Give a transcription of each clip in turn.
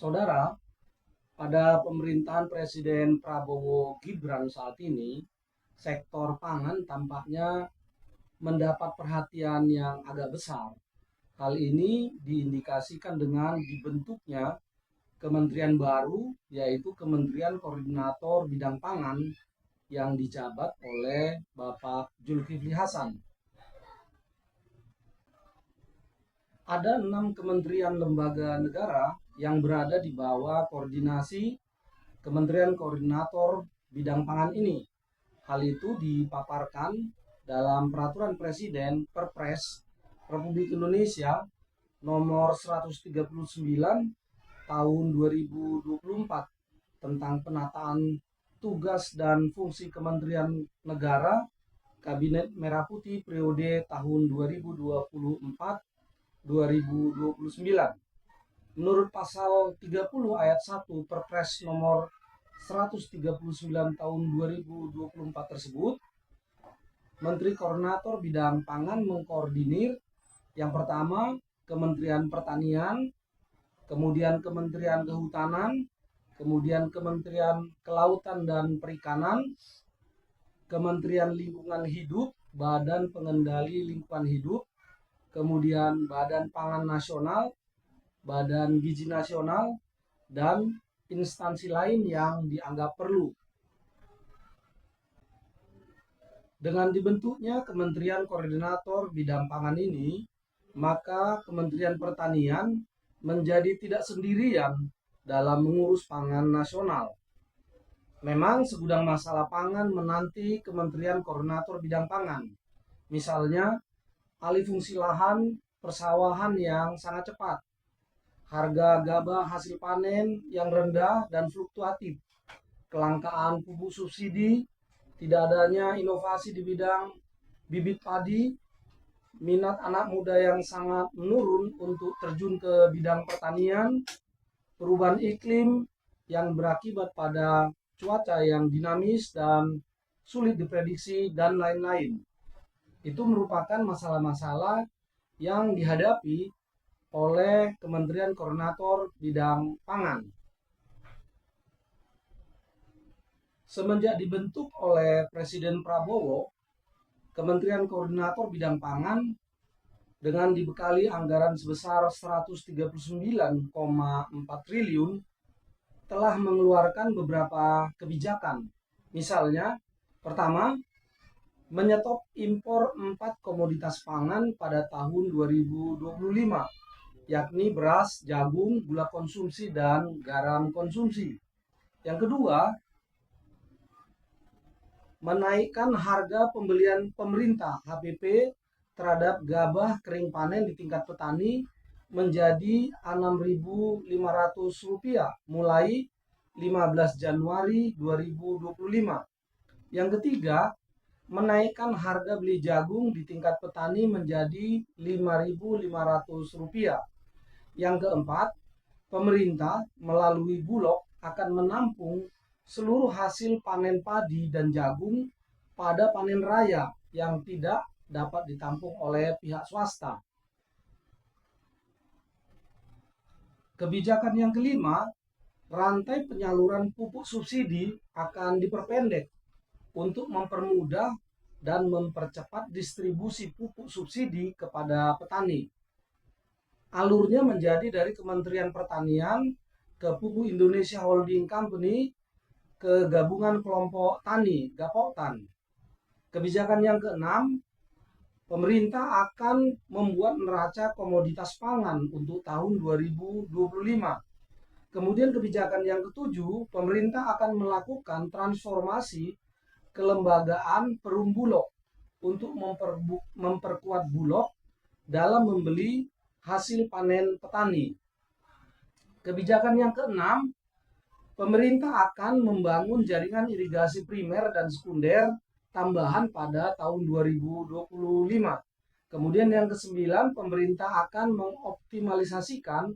Saudara, pada pemerintahan Presiden Prabowo Gibran saat ini, sektor pangan tampaknya mendapat perhatian yang agak besar. Hal ini diindikasikan dengan dibentuknya kementerian baru, yaitu Kementerian Koordinator Bidang Pangan yang dijabat oleh Bapak Zulkifli Hasan. Ada 6 kementerian lembaga negara yang berada di bawah koordinasi Kementerian Koordinator Bidang Pangan ini. Hal itu dipaparkan dalam Peraturan Presiden Perpres Republik Indonesia nomor 139 tahun 2024 tentang penataan tugas dan fungsi Kementerian Negara Kabinet Merah Putih periode tahun 2024-2029. Menurut pasal 30 ayat 1 Perpres nomor 139 tahun 2024 tersebut, Menteri Koordinator Bidang Pangan mengkoordinir yang pertama Kementerian Pertanian, kemudian Kementerian Kehutanan, kemudian Kementerian Kelautan dan Perikanan, Kementerian Lingkungan Hidup, Badan Pengendali Lingkungan Hidup, kemudian Badan Pangan Nasional, Badan Gizi Nasional, dan instansi lain yang dianggap perlu. Dengan dibentuknya Kementerian Koordinator Bidang Pangan ini, maka Kementerian Pertanian menjadi tidak sendirian dalam mengurus pangan nasional. Memang segudang masalah pangan menanti Kementerian Koordinator Bidang Pangan. Misalnya, alih fungsi lahan persawahan yang sangat cepat, harga gabah hasil panen yang rendah dan fluktuatif, kelangkaan pupuk subsidi, tidak adanya inovasi di bidang bibit padi, minat anak muda yang sangat menurun untuk terjun ke bidang pertanian, perubahan iklim yang berakibat pada cuaca yang dinamis dan sulit diprediksi, dan lain-lain. Itu merupakan masalah-masalah yang dihadapi oleh Kementerian Koordinator Bidang Pangan. Semenjak dibentuk oleh Presiden Prabowo, Kementerian Koordinator Bidang Pangan dengan dibekali anggaran sebesar 139,4 triliun telah mengeluarkan beberapa kebijakan. Misalnya, pertama, menyetop impor 4 komoditas pangan pada tahun 2025, yakni beras, jagung, gula konsumsi, dan garam konsumsi. Yang kedua, menaikkan harga pembelian pemerintah HPP terhadap gabah kering panen di tingkat petani menjadi Rp6.500 mulai 15 Januari 2025. Yang ketiga, menaikkan harga beli jagung di tingkat petani menjadi Rp5.500. Yang keempat, pemerintah melalui Bulog akan menampung seluruh hasil panen padi dan jagung pada panen raya yang tidak dapat ditampung oleh pihak swasta. Kebijakan yang kelima, rantai penyaluran pupuk subsidi akan diperpendek untuk mempermudah dan mempercepat distribusi pupuk subsidi kepada petani. Alurnya menjadi dari Kementerian Pertanian ke Pupuk Indonesia Holding Company ke Gabungan Kelompok Tani (Gapoktan). Kebijakan yang keenam, pemerintah akan membuat neraca komoditas pangan untuk tahun 2025. Kemudian kebijakan yang ketujuh, pemerintah akan melakukan transformasi kelembagaan Perum Bulog untuk memperkuat Bulog dalam membeli hasil panen petani. Kebijakan yang keenam, pemerintah akan membangun jaringan irigasi primer dan sekunder tambahan pada tahun 2025. Kemudian yang kesembilan, pemerintah akan mengoptimalisasikan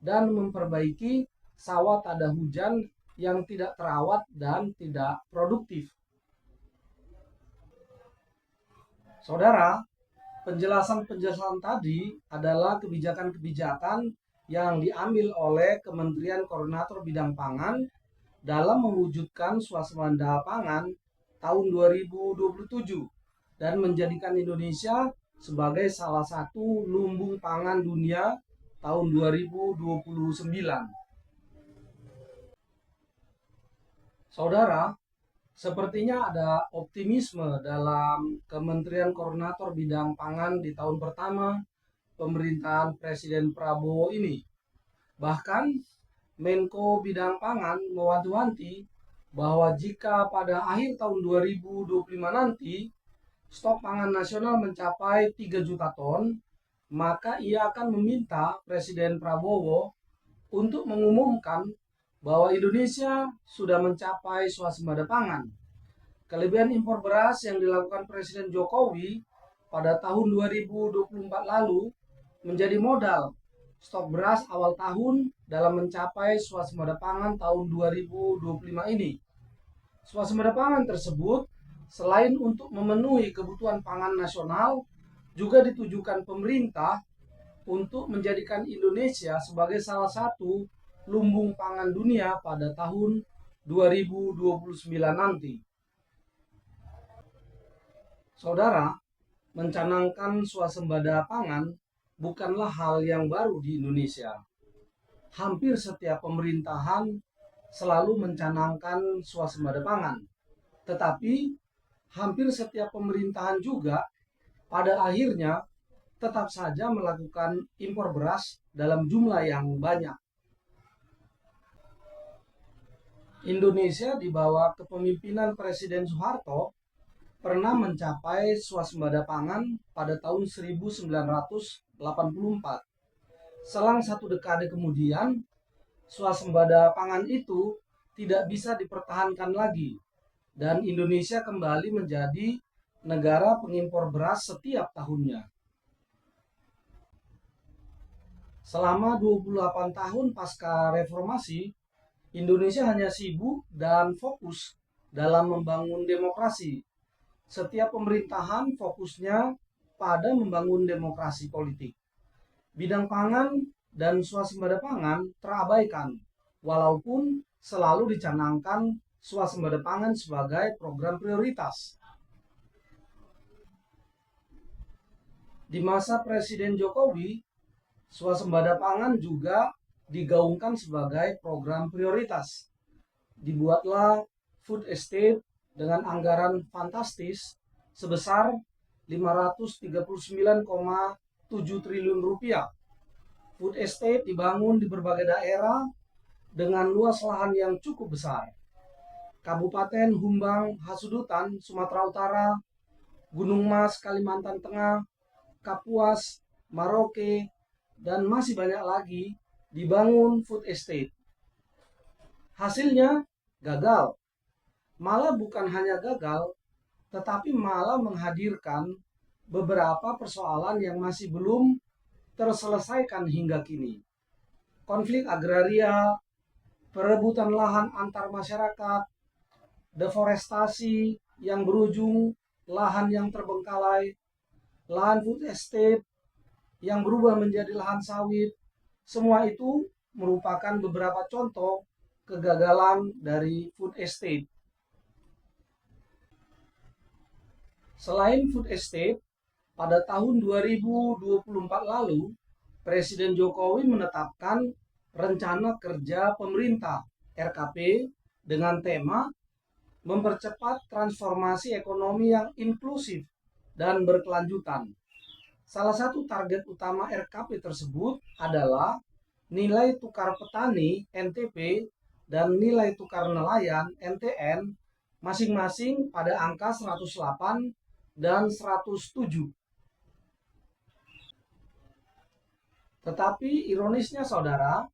dan memperbaiki sawah tada hujan yang tidak terawat dan tidak produktif. Saudara, penjelasan-penjelasan tadi adalah kebijakan-kebijakan yang diambil oleh Kementerian Koordinator Bidang Pangan dalam mewujudkan swasembada pangan tahun 2027 dan menjadikan Indonesia sebagai salah satu lumbung pangan dunia tahun 2029. Saudara, sepertinya ada optimisme dalam Kementerian Koordinator Bidang Pangan di tahun pertama pemerintahan Presiden Prabowo ini. Bahkan Menko Bidang Pangan mewanti-wanti bahwa jika pada akhir tahun 2025 nanti stok pangan nasional mencapai 3 juta ton, maka ia akan meminta Presiden Prabowo untuk mengumumkan bahwa Indonesia sudah mencapai swasembada pangan. Kelebihan impor beras yang dilakukan Presiden Jokowi pada tahun 2024 lalu menjadi modal stok beras awal tahun dalam mencapai swasembada pangan tahun 2025 ini. Swasembada pangan tersebut selain untuk memenuhi kebutuhan pangan nasional, juga ditujukan pemerintah untuk menjadikan Indonesia sebagai salah satu lumbung pangan dunia pada tahun 2029 nanti. Saudara, mencanangkan swasembada pangan bukanlah hal yang baru di Indonesia. Hampir setiap pemerintahan selalu mencanangkan swasembada pangan. Tetapi hampir setiap pemerintahan juga pada akhirnya tetap saja melakukan impor beras dalam jumlah yang banyak. Indonesia di bawah kepemimpinan Presiden Soeharto pernah mencapai swasembada pangan pada tahun 1984. Selang satu dekade kemudian, swasembada pangan itu tidak bisa dipertahankan lagi dan Indonesia kembali menjadi negara pengimpor beras setiap tahunnya. Selama 28 tahun pasca reformasi, Indonesia hanya sibuk dan fokus dalam membangun demokrasi. Setiap pemerintahan fokusnya pada membangun demokrasi politik. Bidang pangan dan swasembada pangan terabaikan, walaupun selalu dicanangkan swasembada pangan sebagai program prioritas. Di masa Presiden Jokowi, swasembada pangan juga digaungkan sebagai program prioritas. Dibuatlah food estate dengan anggaran fantastis sebesar 539,7 triliun rupiah. Food estate dibangun di berbagai daerah dengan luas lahan yang cukup besar. Kabupaten Humbang Hasudutan, Sumatera Utara, Gunung Mas, Kalimantan Tengah, Kapuas, Maroke, dan masih banyak lagi dibangun food estate. Hasilnya gagal. Malah bukan hanya gagal, tetapi malah menghadirkan beberapa persoalan yang masih belum terselesaikan hingga kini. Konflik agraria, perebutan lahan antar masyarakat, deforestasi yang berujung lahan yang terbengkalai, lahan food estate yang berubah menjadi lahan sawit. Semua itu merupakan beberapa contoh kegagalan dari food estate. Selain food estate, pada tahun 2024 lalu, Presiden Jokowi menetapkan Rencana Kerja Pemerintah (RKP) dengan tema mempercepat transformasi ekonomi yang inklusif dan berkelanjutan. Salah satu target utama RKP tersebut adalah nilai tukar petani (NTP) dan nilai tukar nelayan (NTN) masing-masing pada angka 108 dan 107. Tetapi ironisnya saudara,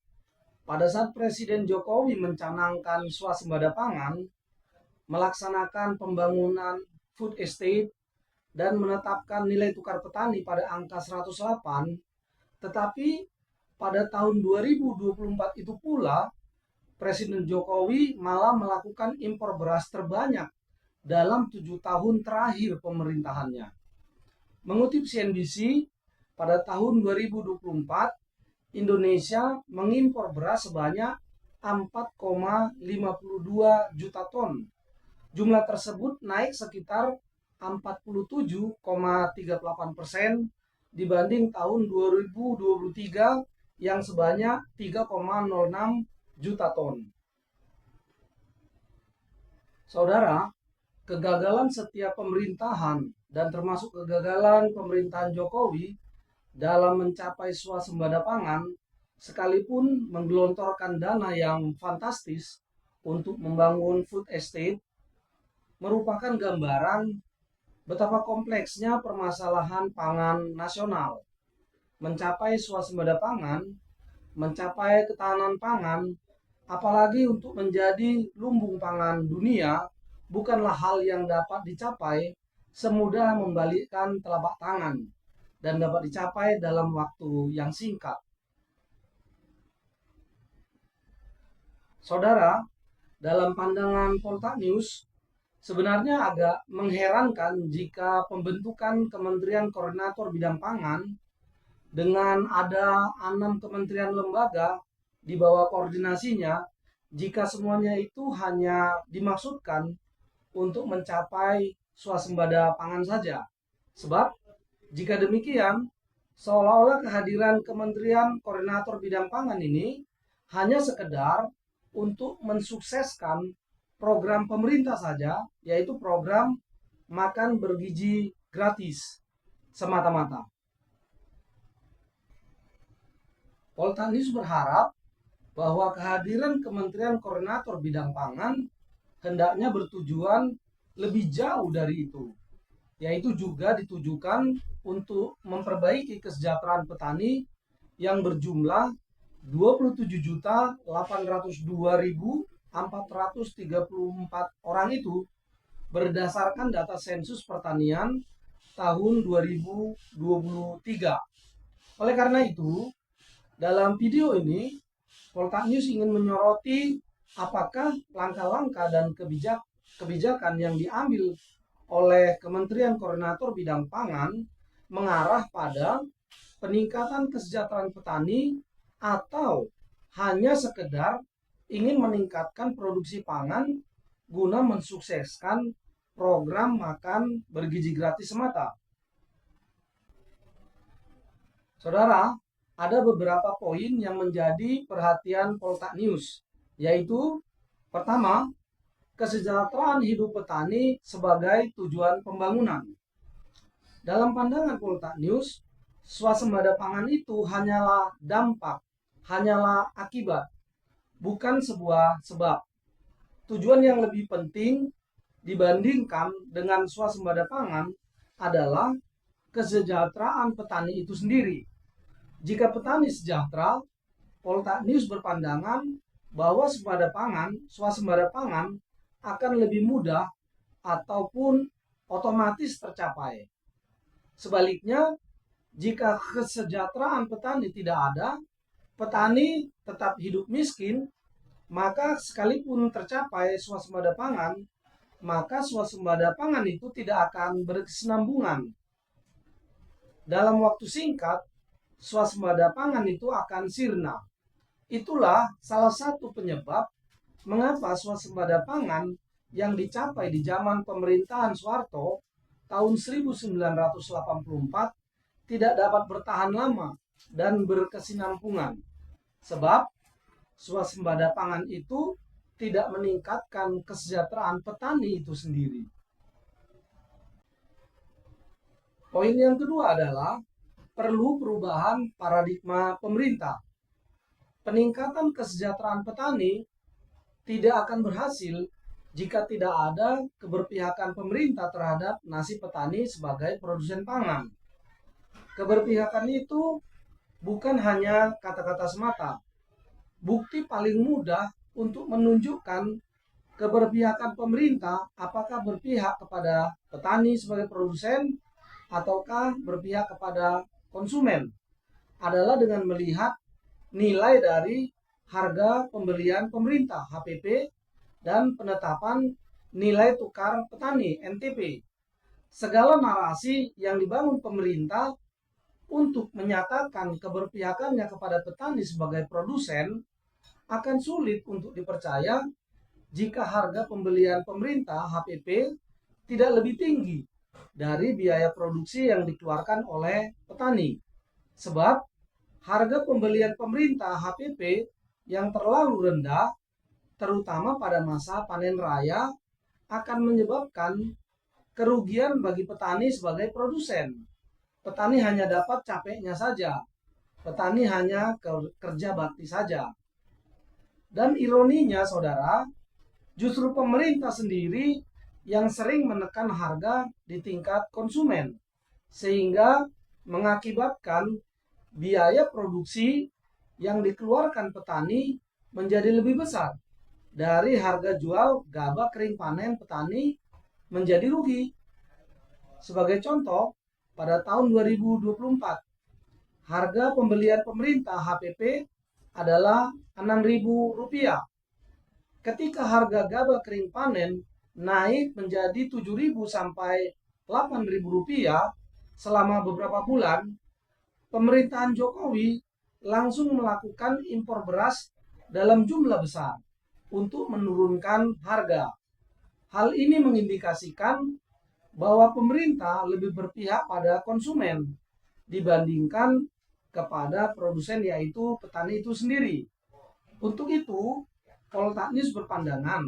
pada saat Presiden Jokowi mencanangkan swasembada pangan, melaksanakan pembangunan food estate, dan menetapkan nilai tukar petani pada angka 108, tetapi pada tahun 2024 itu pula, Presiden Jokowi malah melakukan impor beras terbanyak dalam 7 tahun terakhir pemerintahannya. Mengutip CNBC, pada tahun 2024, Indonesia mengimpor beras sebanyak 4,52 juta ton. Jumlah tersebut naik sekitar 47,38% dibanding tahun 2023 yang sebanyak 3,06 juta ton. Saudara, kegagalan setiap pemerintahan dan termasuk kegagalan pemerintahan Jokowi dalam mencapai swasembada pangan, sekalipun menggelontorkan dana yang fantastis untuk membangun food estate, merupakan gambaran betapa kompleksnya permasalahan pangan nasional. Mencapai swasembada pangan, mencapai ketahanan pangan, apalagi untuk menjadi lumbung pangan dunia, bukanlah hal yang dapat dicapai semudah membalikkan telapak tangan dan dapat dicapai dalam waktu yang singkat. Saudara, dalam pandangan Poltak News, sebenarnya agak mengherankan jika pembentukan Kementerian Koordinator Bidang Pangan dengan ada 6 kementerian lembaga di bawah koordinasinya, jika semuanya itu hanya dimaksudkan untuk mencapai swasembada pangan saja. Sebab jika demikian, seolah-olah kehadiran Kementerian Koordinator Bidang Pangan ini hanya sekedar untuk mensukseskan program pemerintah saja, yaitu program makan bergizi gratis semata-mata. Poltak News berharap bahwa kehadiran Kementerian Koordinator Bidang Pangan hendaknya bertujuan lebih jauh dari itu, yaitu juga ditujukan untuk memperbaiki kesejahteraan petani yang berjumlah 27.802.434 orang itu berdasarkan data sensus pertanian tahun 2023. Oleh karena itu, dalam video ini, Poltak News ingin menyoroti apakah langkah-langkah dan kebijakan yang diambil oleh Kementerian Koordinator Bidang Pangan mengarah pada peningkatan kesejahteraan petani atau hanya sekedar ingin meningkatkan produksi pangan guna mensukseskan program makan bergizi gratis semata. Saudara, ada beberapa poin yang menjadi perhatian Poltak News, yaitu pertama, kesejahteraan hidup petani sebagai tujuan pembangunan. Dalam pandangan Poltak News, swasembada pangan itu hanyalah dampak, hanyalah akibat, bukan sebuah sebab. Tujuan yang lebih penting dibandingkan dengan swasembada pangan adalah kesejahteraan petani itu sendiri. Jika petani sejahtera, Poltak News berpandangan bahwa swasembada pangan akan lebih mudah ataupun otomatis tercapai. Sebaliknya, jika kesejahteraan petani tidak ada, petani tetap hidup miskin, maka sekalipun tercapai swasembada pangan, maka swasembada pangan itu tidak akan berkesinambungan. Dalam waktu singkat, swasembada pangan itu akan sirna. Itulah salah satu penyebab mengapa swasembada pangan yang dicapai di zaman pemerintahan Soeharto tahun 1984 tidak dapat bertahan lama dan berkesinambungan. Sebab swasembada pangan itu tidak meningkatkan kesejahteraan petani itu sendiri. Poin yang kedua adalah perlu perubahan paradigma pemerintah. Peningkatan kesejahteraan petani tidak akan berhasil jika tidak ada keberpihakan pemerintah terhadap nasib petani sebagai produsen pangan. Keberpihakan itu bukan hanya kata-kata semata. Bukti paling mudah untuk menunjukkan keberpihakan pemerintah apakah berpihak kepada petani sebagai produsen ataukah berpihak kepada konsumen adalah dengan melihat nilai dari harga pembelian pemerintah HPP dan penetapan nilai tukar petani NTP. Segala narasi yang dibangun pemerintah untuk menyatakan keberpihakannya kepada petani sebagai produsen akan sulit untuk dipercaya jika harga pembelian pemerintah HPP tidak lebih tinggi dari biaya produksi yang dikeluarkan oleh petani. Sebab harga pembelian pemerintah HPP yang terlalu rendah, terutama pada masa panen raya, akan menyebabkan kerugian bagi petani sebagai produsen. Petani hanya dapat capeknya saja. Petani hanya kerja bakti saja. Dan ironinya, saudara, justru pemerintah sendiri yang sering menekan harga di tingkat konsumen, sehingga mengakibatkan biaya produksi yang dikeluarkan petani menjadi lebih besar dari harga jual gabah kering panen petani menjadi rugi. Sebagai contoh, pada tahun 2024, harga pembelian pemerintah HPP adalah Rp6.000. Ketika harga gabah kering panen naik menjadi Rp7.000 sampai Rp8.000 selama beberapa bulan, pemerintahan Jokowi langsung melakukan impor beras dalam jumlah besar untuk menurunkan harga. Hal ini mengindikasikan bahwa pemerintah lebih berpihak pada konsumen dibandingkan kepada produsen, yaitu petani itu sendiri. Untuk itu, Polteknis berpandangan,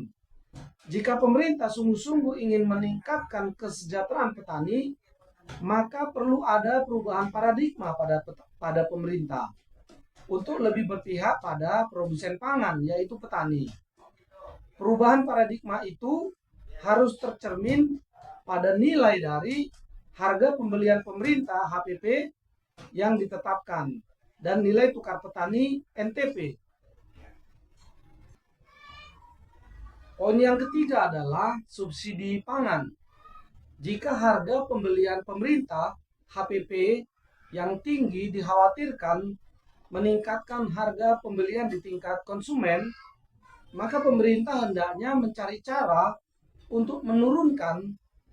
jika pemerintah sungguh-sungguh ingin meningkatkan kesejahteraan petani, maka perlu ada perubahan paradigma pada pemerintah untuk lebih berpihak pada produsen pangan, yaitu petani. Perubahan paradigma itu harus tercermin pada nilai dari harga pembelian pemerintah HPP yang ditetapkan dan nilai tukar petani NTP. Poin yang ketiga adalah subsidi pangan. Jika harga pembelian pemerintah HPP yang tinggi dikhawatirkan meningkatkan harga pembelian di tingkat konsumen, maka pemerintah hendaknya mencari cara untuk menurunkan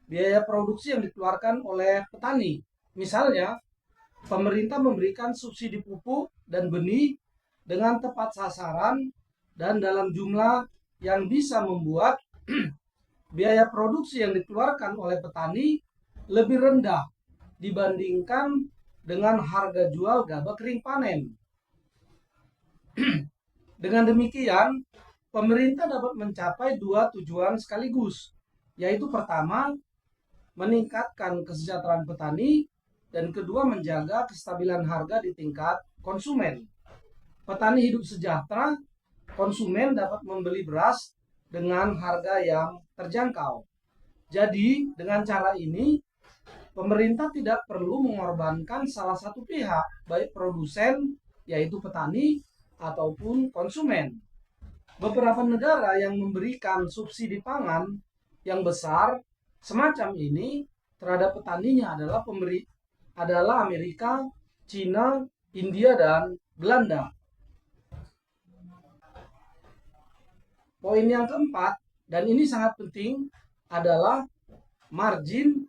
biaya produksi yang dikeluarkan oleh petani. Misalnya, pemerintah memberikan subsidi pupuk dan benih dengan tepat sasaran dan dalam jumlah yang bisa membuat biaya produksi yang dikeluarkan oleh petani lebih rendah dibandingkan dengan harga jual gabah kering panen. Dengan demikian, pemerintah dapat mencapai dua tujuan sekaligus, yaitu pertama, meningkatkan kesejahteraan petani, dan kedua, menjaga kestabilan harga di tingkat konsumen. Petani hidup sejahtera, konsumen dapat membeli beras dengan harga yang terjangkau. Jadi, dengan cara ini, pemerintah tidak perlu mengorbankan salah satu pihak, baik produsen, yaitu petani, ataupun konsumen. Beberapa negara yang memberikan subsidi pangan yang besar semacam ini terhadap petaninya adalah Amerika, Cina, India, dan Belanda. Poin yang keempat, dan ini sangat penting, adalah margin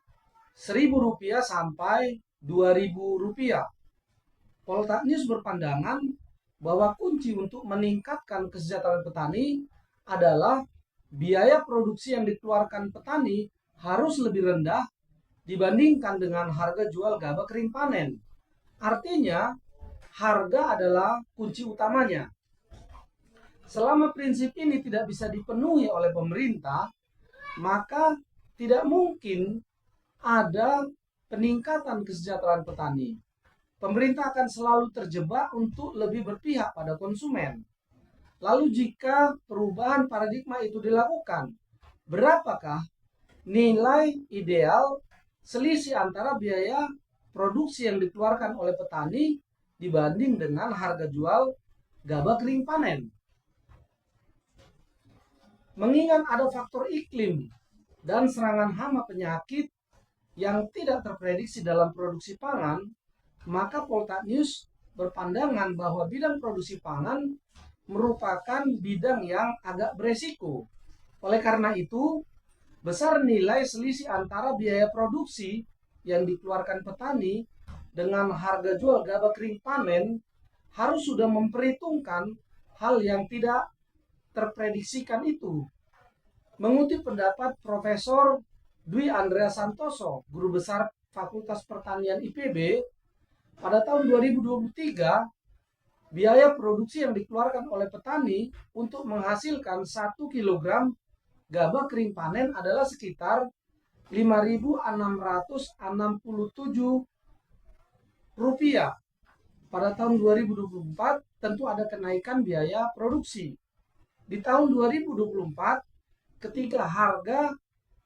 Rp1.000 sampai Rp2.000. Polteknis berpandangan bahwa kunci untuk meningkatkan kesejahteraan petani adalah biaya produksi yang dikeluarkan petani harus lebih rendah dibandingkan dengan harga jual gabah kering panen. Artinya, harga adalah kunci utamanya. Selama prinsip ini tidak bisa dipenuhi oleh pemerintah, maka tidak mungkin ada peningkatan kesejahteraan petani. Pemerintah akan selalu terjebak untuk lebih berpihak pada konsumen. Lalu jika perubahan paradigma itu dilakukan, berapakah nilai ideal selisih antara biaya produksi yang dikeluarkan oleh petani dibanding dengan harga jual gabah kering panen? Mengingat ada faktor iklim dan serangan hama penyakit yang tidak terprediksi dalam produksi pangan, maka Polteknis berpandangan bahwa bidang produksi pangan merupakan bidang yang agak beresiko. Oleh karena itu, besar nilai selisih antara biaya produksi yang dikeluarkan petani dengan harga jual gabah kering panen harus sudah memperhitungkan hal yang tidak terprediksikan itu. Mengutip pendapat Profesor Dwi Andreas Santoso, Guru Besar Fakultas Pertanian IPB, pada tahun 2023, biaya produksi yang dikeluarkan oleh petani untuk menghasilkan 1 kg gabah kering panen adalah sekitar Rp5.667. Pada tahun 2024 tentu ada kenaikan biaya produksi. Di tahun 2024 ketika harga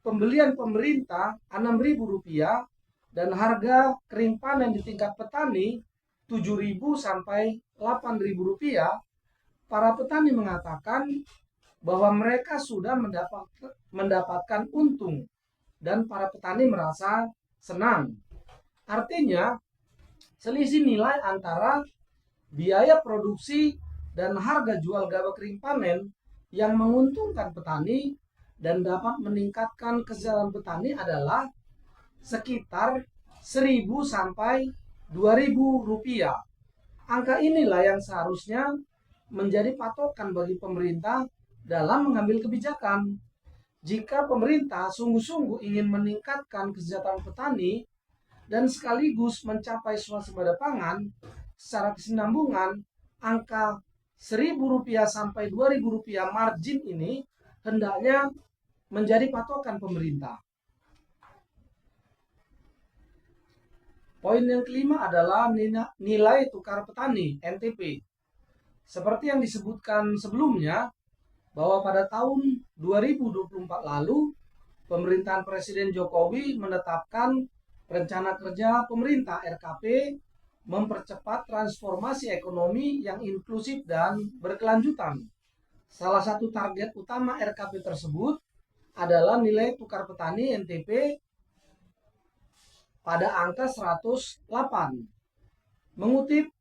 pembelian pemerintah Rp6.000 dan harga kering panen di tingkat petani Rp7.000 sampai Rp8.000, para petani mengatakan bahwa mereka sudah mendapatkan untung dan para petani merasa senang. Artinya, selisih nilai antara biaya produksi dan harga jual gabah kering panen yang menguntungkan petani dan dapat meningkatkan kesejahteraan petani adalah sekitar Rp1.000 sampai Rp2.000. Angka inilah yang seharusnya menjadi patokan bagi pemerintah dalam mengambil kebijakan. Jika pemerintah sungguh-sungguh ingin meningkatkan kesejahteraan petani dan sekaligus mencapai swasembada pangan secara kesinambungan, angka Rp1.000 sampai Rp2.000 margin ini hendaknya menjadi patokan pemerintah. Poin yang kelima adalah nilai tukar petani (NTP). Seperti yang disebutkan sebelumnya, bahwa pada tahun 2024 lalu, pemerintahan Presiden Jokowi menetapkan rencana kerja pemerintah RKP mempercepat transformasi ekonomi yang inklusif dan berkelanjutan. Salah satu target utama RKP tersebut adalah nilai tukar petani NTP pada angka 108. Mengutip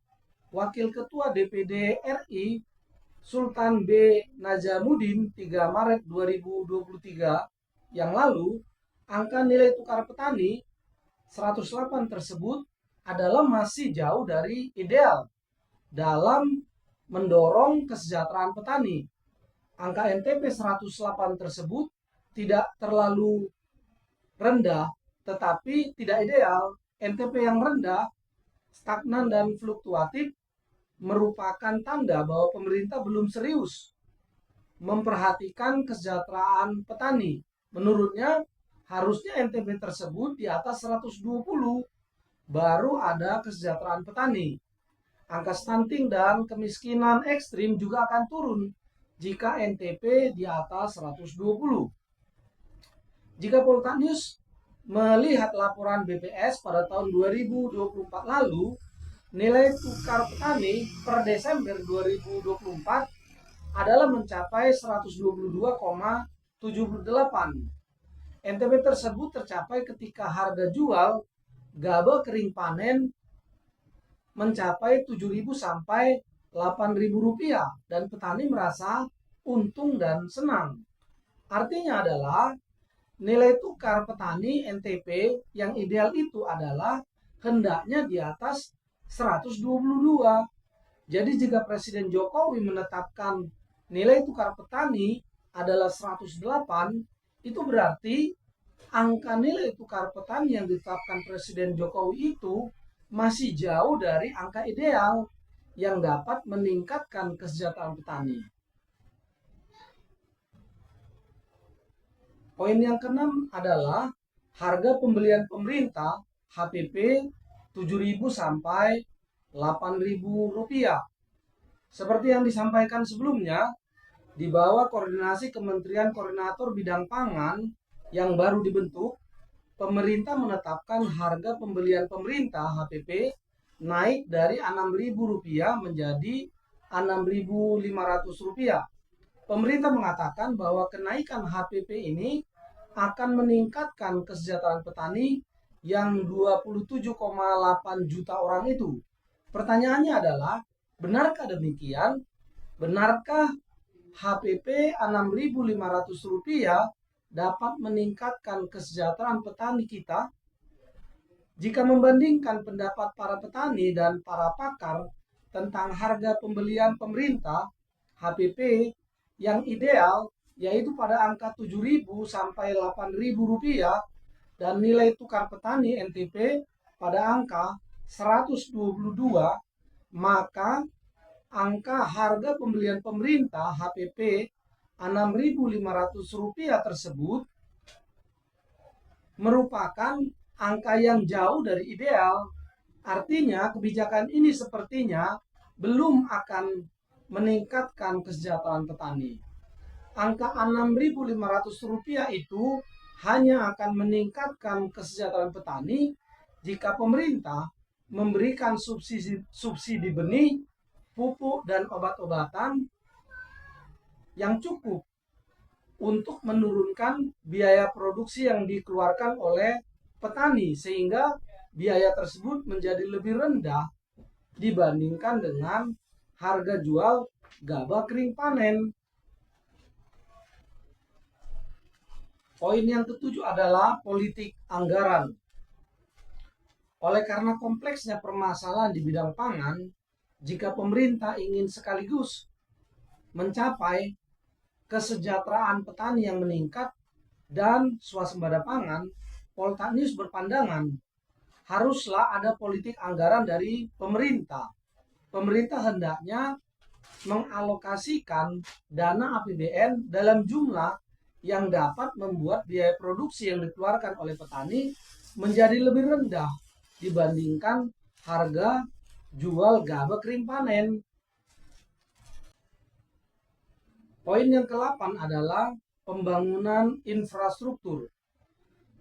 Wakil Ketua DPD RI Sultan B. Najamuddin 3 Maret 2023 yang lalu, angka nilai tukar petani 108 tersebut adalah masih jauh dari ideal dalam mendorong kesejahteraan petani. Angka NTP 108 tersebut tidak terlalu rendah, tetapi tidak ideal. NTP yang rendah, stagnan dan fluktuatif merupakan tanda bahwa pemerintah belum serius memperhatikan kesejahteraan petani. Menurutnya, harusnya NTP tersebut di atas 120 baru ada kesejahteraan petani. Angka stunting dan kemiskinan ekstrim juga akan turun jika NTP di atas 120. Jika Poltak News melihat laporan BPS pada tahun 2024 lalu, nilai tukar petani per Desember 2024 adalah mencapai 122,78. NTP tersebut tercapai ketika harga jual gabah kering panen mencapai Rp7.000 sampai Rp8.000 dan petani merasa untung dan senang. Artinya adalah nilai tukar petani NTP yang ideal itu adalah hendaknya di atas 122. Jadi jika Presiden Jokowi menetapkan nilai tukar petani adalah 108, itu berarti angka nilai tukar petani yang ditetapkan Presiden Jokowi itu masih jauh dari angka ideal yang dapat meningkatkan kesejahteraan petani. Poin yang keenam adalah harga pembelian pemerintah HPP Rp7.000 sampai Rp8.000. Seperti yang disampaikan sebelumnya, di bawah koordinasi Kementerian Koordinator Bidang Pangan yang baru dibentuk, pemerintah menetapkan harga pembelian pemerintah HPP naik dari Rp6.000 menjadi Rp6.500. Pemerintah mengatakan bahwa kenaikan HPP ini akan meningkatkan kesejahteraan petani yang 27,8 juta orang itu. Pertanyaannya adalah, benarkah demikian? Benarkah HPP Rp6.500 dapat meningkatkan kesejahteraan petani kita? Jika membandingkan pendapat para petani dan para pakar tentang harga pembelian pemerintah HPP yang ideal yaitu pada angka 7.000 sampai 8.000 rupiah dan nilai tukar petani NTP pada angka 122, maka angka harga pembelian pemerintah HPP Rp6.500 tersebut merupakan angka yang jauh dari ideal. Artinya kebijakan ini sepertinya belum akan meningkatkan kesejahteraan petani. Angka Rp6.500 itu hanya akan meningkatkan kesejahteraan petani jika pemerintah memberikan subsidi benih, pupuk, dan obat-obatan yang cukup untuk menurunkan biaya produksi yang dikeluarkan oleh petani, sehingga biaya tersebut menjadi lebih rendah dibandingkan dengan harga jual gabah kering panen. Poin yang ketujuh adalah politik anggaran. Oleh karena kompleksnya permasalahan di bidang pangan, jika pemerintah ingin sekaligus mencapai kesejahteraan petani yang meningkat dan swasembada pangan, Poltanius berpandangan haruslah ada politik anggaran dari pemerintah. Pemerintah hendaknya mengalokasikan dana APBN dalam jumlah yang dapat membuat biaya produksi yang dikeluarkan oleh petani menjadi lebih rendah dibandingkan harga jual gabah kering panen. Poin yang ke-8 adalah pembangunan infrastruktur.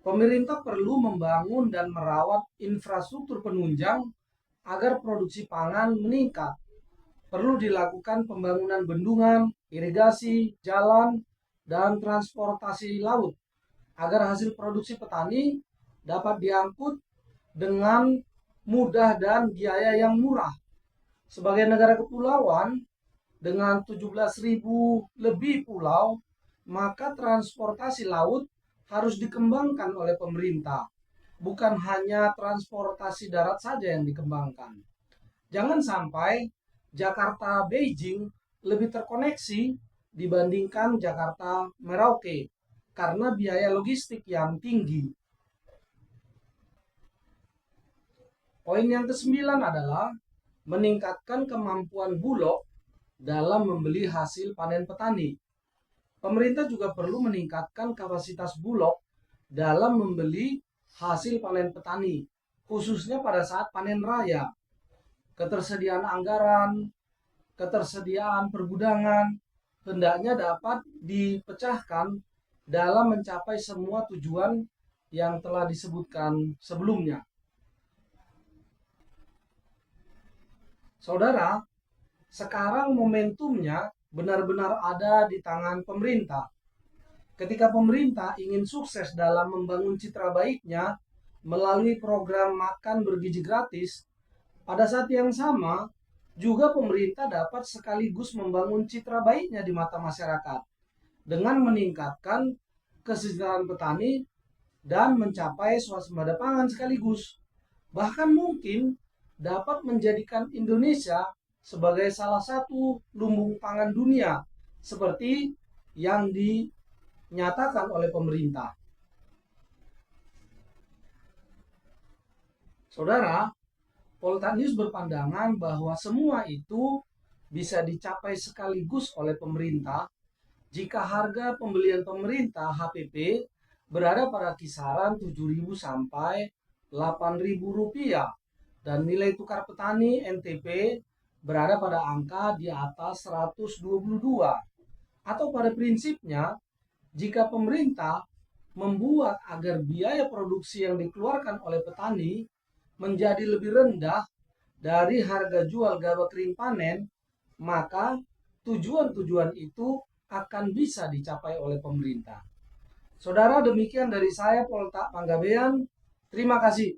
Pemerintah perlu membangun dan merawat infrastruktur penunjang agar produksi pangan meningkat. Perlu dilakukan pembangunan bendungan, irigasi, jalan, dan transportasi laut agar hasil produksi petani dapat diangkut dengan mudah dan biaya yang murah. Sebagai negara kepulauan dengan 17.000 lebih pulau, maka transportasi laut harus dikembangkan oleh pemerintah. Bukan hanya transportasi darat saja yang dikembangkan. Jangan sampai Jakarta Beijing lebih terkoneksi dibandingkan Jakarta Merauke karena biaya logistik yang tinggi. Poin yang ke-9 adalah meningkatkan kemampuan Bulog dalam membeli hasil panen petani. Pemerintah juga perlu meningkatkan kapasitas Bulog dalam membeli hasil panen petani, khususnya pada saat panen raya. Ketersediaan anggaran, ketersediaan pergudangan, hendaknya dapat dipecahkan dalam mencapai semua tujuan yang telah disebutkan sebelumnya. Saudara, sekarang momentumnya benar-benar ada di tangan pemerintah. Ketika pemerintah ingin sukses dalam membangun citra baiknya melalui program makan bergizi gratis, pada saat yang sama juga pemerintah dapat sekaligus membangun citra baiknya di mata masyarakat dengan meningkatkan kesejahteraan petani dan mencapai swasembada pangan sekaligus. Bahkan mungkin dapat menjadikan Indonesia sebagai salah satu lumbung pangan dunia seperti yang dinyatakan oleh pemerintah. Saudara, Poltanius berpandangan bahwa semua itu bisa dicapai sekaligus oleh pemerintah jika harga pembelian pemerintah HPP berada pada kisaran 7.000 sampai 8.000 rupiah dan nilai tukar petani NTP berada pada angka di atas 122. Atau pada prinsipnya, jika pemerintah membuat agar biaya produksi yang dikeluarkan oleh petani menjadi lebih rendah dari harga jual gabah kering panen, maka tujuan-tujuan itu akan bisa dicapai oleh pemerintah. Saudara, demikian dari saya Polta Panggabean. Terima kasih.